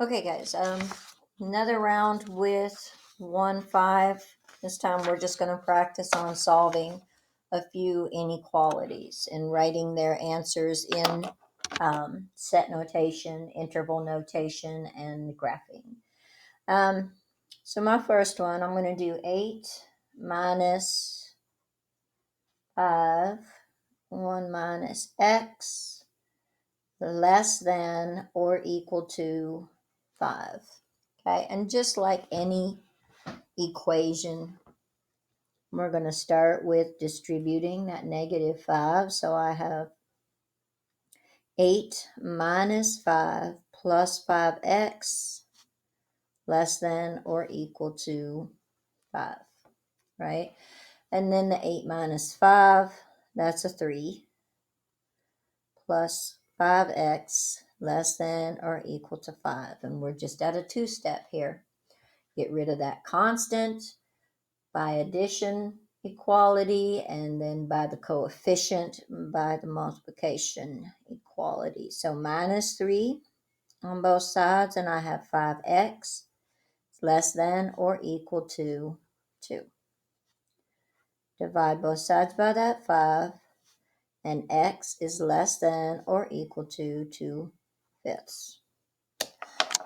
Okay, guys, another round with 1-5. This time we're just going to practice on solving a few inequalities and writing their answers in set notation, interval notation, and graphing. So my first one, I'm going to do 8 minus 5, 1 minus x, less than or equal to 5. Okay, and just like any equation, we're going to start with distributing that -5. So I have 8 minus 5 plus 5x less than or equal to 5, right? And then the 8 minus 5, that's a 3, plus 5x less than or equal to 5. And we're just at a two-step here. Get rid of that constant by addition equality, and then by the coefficient by the multiplication equality. So minus 3 on both sides, and I have 5x less than or equal to 2. Divide both sides by that 5, and x is less than or equal to 2/5.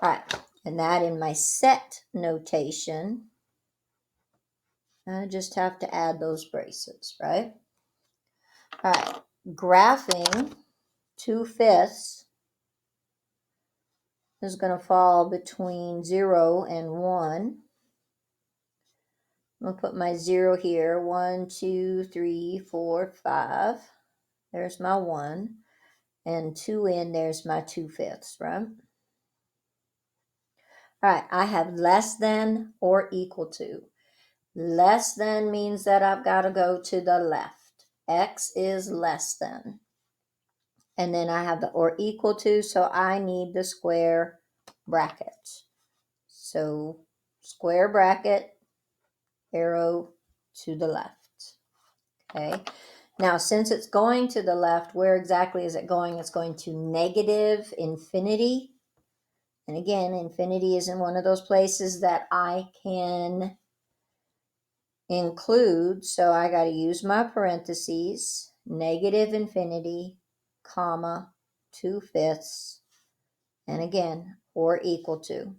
All right, and that in my set notation, I just have to add those braces, right? All right, graphing 2/5 is going to fall between 0 and 1. I'm going to put my 0 here. 1, 2, 3, 4, 5. There's my 1. And 2 in, there's my 2/5, right? All right, I have less than or equal to. Less than means that I've got to go to the left. X is less than. And then I have the or equal to, so I need the square bracket. So square bracket, arrow to the left. Okay. Now, since it's going to the left, where exactly is it going? It's going to negative infinity. And again, infinity is in one of those places that I can include. So I got to use my parentheses, negative infinity, comma, 2/5. And again, or equal to,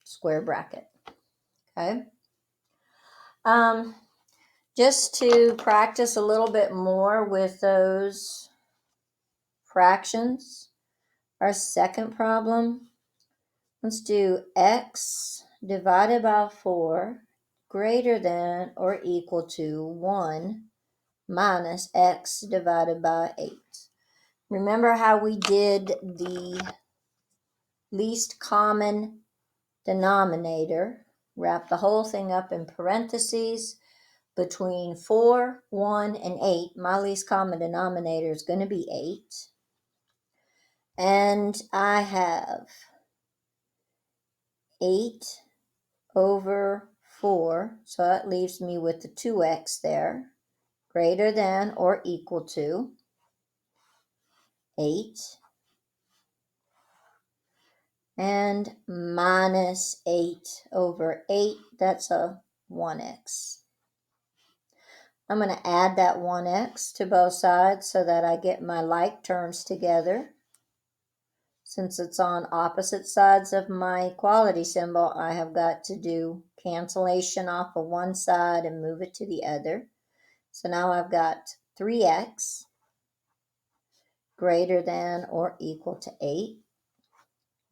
square bracket. Okay. Just to practice a little bit more with those fractions, our second problem, let's do x divided by 4 greater than or equal to 1 minus x divided by 8. Remember how we did the least common denominator? Wrap the whole thing up in parentheses. Between 4, 1, and 8, my least common denominator is going to be 8. And I have 8 over 4, so that leaves me with the 2x there, greater than or equal to 8, and minus 8 over 8, that's a 1x. I'm going to add that 1x to both sides so that I get my like terms together. Since it's on opposite sides of my equality symbol, I have got to do cancellation off of one side and move it to the other. So now I've got 3x greater than or equal to 8.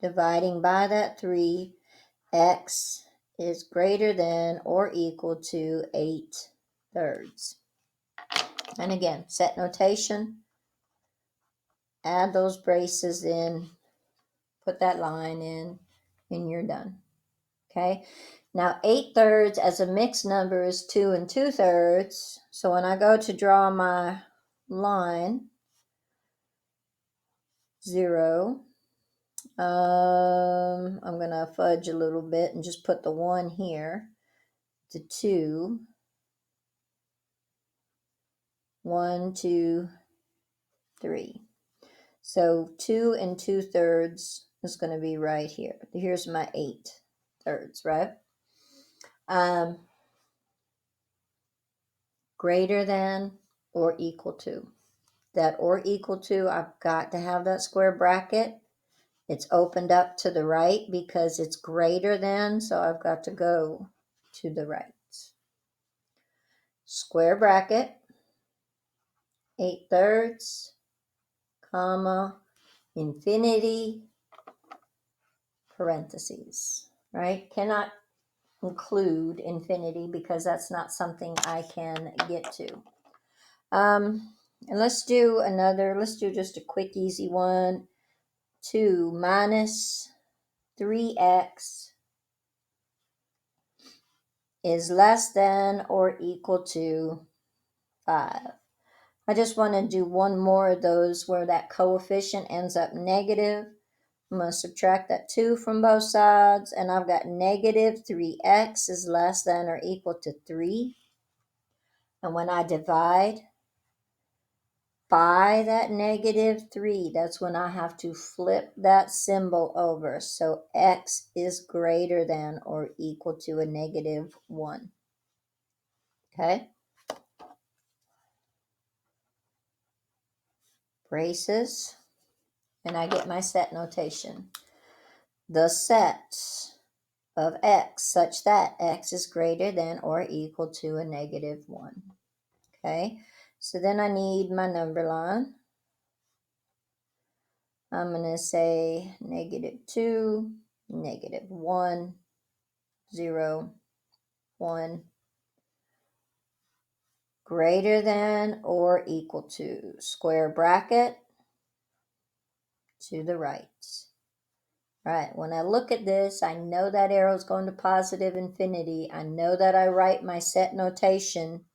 Dividing by that 3, x is greater than or equal to 8/3. And again, set notation, add those braces in, put that line in, and you're done. Okay, now 8/3 as a mixed number is 2 2/3. So when I go to draw my line, 0, I'm going to fudge a little bit and just put the 1 here, the 2, 1, 2, 3. So 2 2/3 is going to be right here. Here's my 8/3, right? Greater than or equal to. That or equal to, I've got to have that square bracket. It's opened up to the right because it's greater than, so I've got to go to the right. Square bracket, 8/3, comma, infinity, parentheses, right? Cannot include infinity because that's not something I can get to. And let's do just a quick, easy one. 2 minus 3x is less than or equal to 5. I just want to do one more of those where that coefficient ends up negative. I'm going to subtract that 2 from both sides, and I've got negative 3x is less than or equal to 3. And when I divide by that negative 3, that's when I have to flip that symbol over. So x is greater than or equal to a negative 1. Okay? Braces, and I get my set notation. The set of x such that x is greater than or equal to a negative 1. Okay? So then I need my number line. I'm going to say -2, -1, 0, 1, greater than or equal to, square bracket, to the right. Right, when I look at this, I know that arrow is going to positive infinity. I know that I write my set notation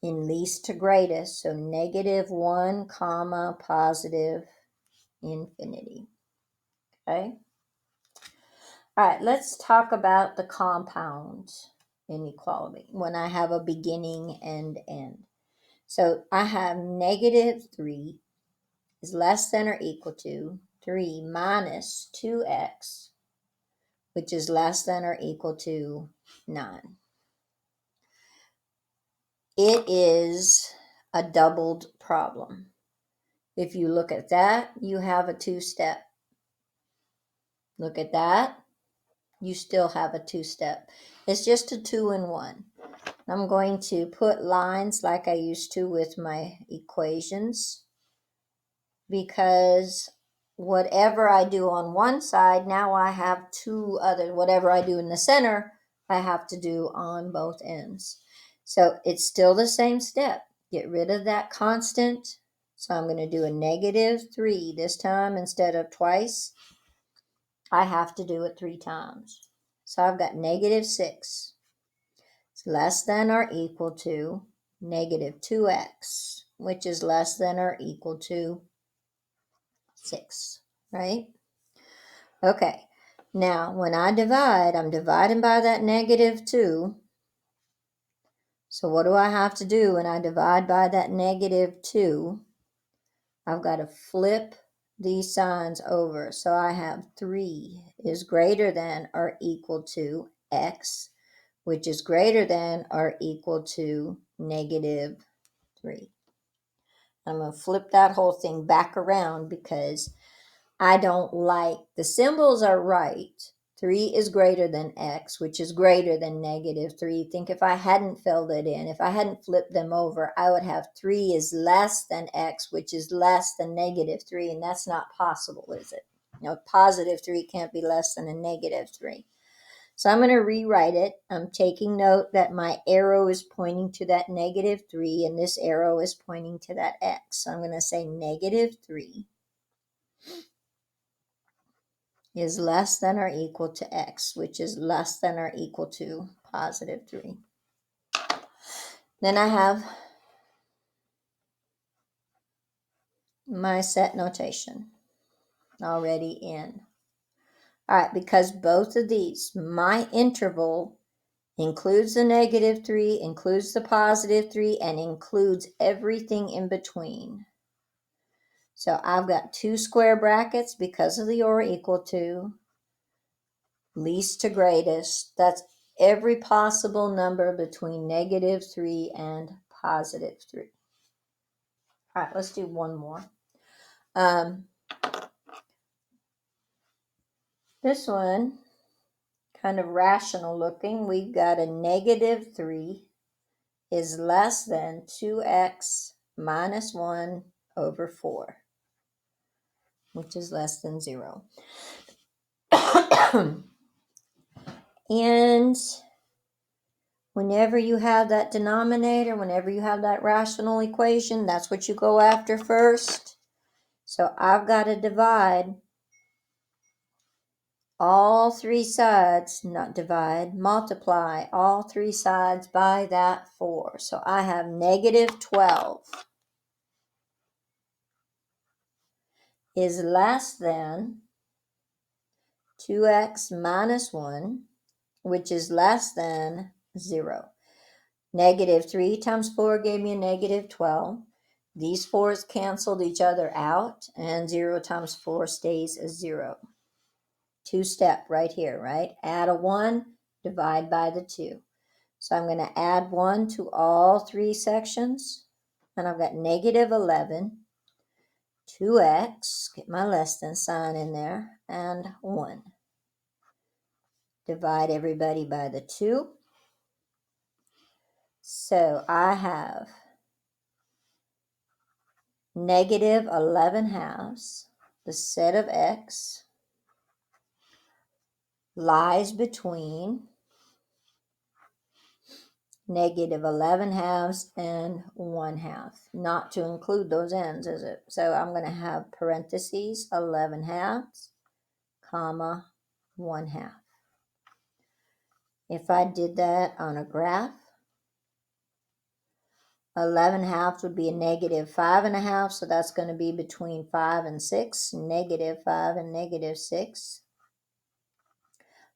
in least to greatest, so -1, comma, positive infinity. Okay? All right, let's talk about the compound inequality when I have a beginning and end. So I have -3 is less than or equal to 3 minus 2x, which is less than or equal to 9. It is a doubled problem. If you look at that, you have a 2-step. Look at that, you still have a 2-step. It's just a 2-in-1. I'm going to put lines like I used to with my equations, because whatever I do on one side, now I have 2 others. Whatever I do in the center, I have to do on both ends. So it's still the same step. Get rid of that constant. So I'm going to do a -3 this time instead of twice. I have to do it 3 times. So I've got -6. It's less than or equal to -2x, which is less than or equal to 6, right? Okay, now when I divide, I'm dividing by that -2. So what do I have to do when I divide by that -2? I've got to flip these signs over. So I have 3 is greater than or equal to x, which is greater than or equal to -3. I'm going to flip that whole thing back around because I don't like, the symbols are right. 3 is greater than x, which is greater than -3. Think if I hadn't filled it in, if I hadn't flipped them over, I would have 3 is less than x, which is less than -3, and that's not possible, is it? +3 can't be less than a -3. So I'm going to rewrite it. I'm taking note that my arrow is pointing to that -3, and this arrow is pointing to that x. So I'm going to say -3 is less than or equal to x, which is less than or equal to +3. Then I have my set notation already in. All right, because both of these, my interval includes the -3, includes the +3, and includes everything in between. So I've got 2 square brackets because of the or equal to, least to greatest. That's every possible number between -3 and +3. All right, let's do one more. This one, kind of rational looking. We've got a -3 is less than 2x minus 1 over 4, which is less than 0. And whenever you have that denominator, whenever you have that rational equation, that's what you go after first. So I've got to divide all 3 sides, not divide, multiply all 3 sides by that 4. So I have -12 is less than 2x minus 1, which is less than 0. -3 times 4 gave me a -12. These 4's canceled each other out, and 0 times 4 stays a 0. 2-step right here, right? Add a 1, divide by the 2. So I'm going to add 1 to all 3 sections, and I've got -11, 2x, get my less than sign in there, and 1. Divide everybody by the 2. So I have -11 halves. The set of x lies between -11 halves and 1 half. Not to include those ends, is it? So I'm going to have parentheses 11 halves, comma, 1 half. If I did that on a graph, 11 halves would be a -5.5, so that's going to be between 5 and 6, -5 and -6.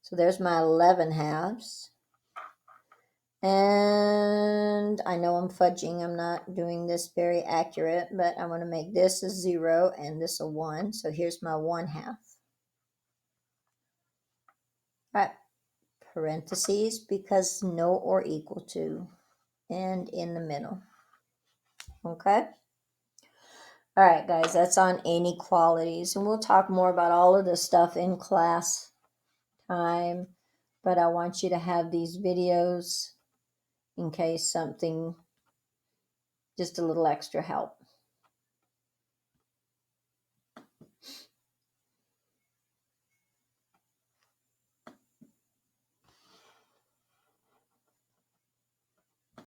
So there's my 11 halves. And I know I'm fudging, I'm not doing this very accurate, but I'm going to make this a 0 and this a 1. So here's my 1 half. All right, parentheses because no or equal to, and in the middle. Okay? All right, guys, that's on inequalities. And we'll talk more about all of this stuff in class time. But I want you to have these videos in case something, just a little extra help.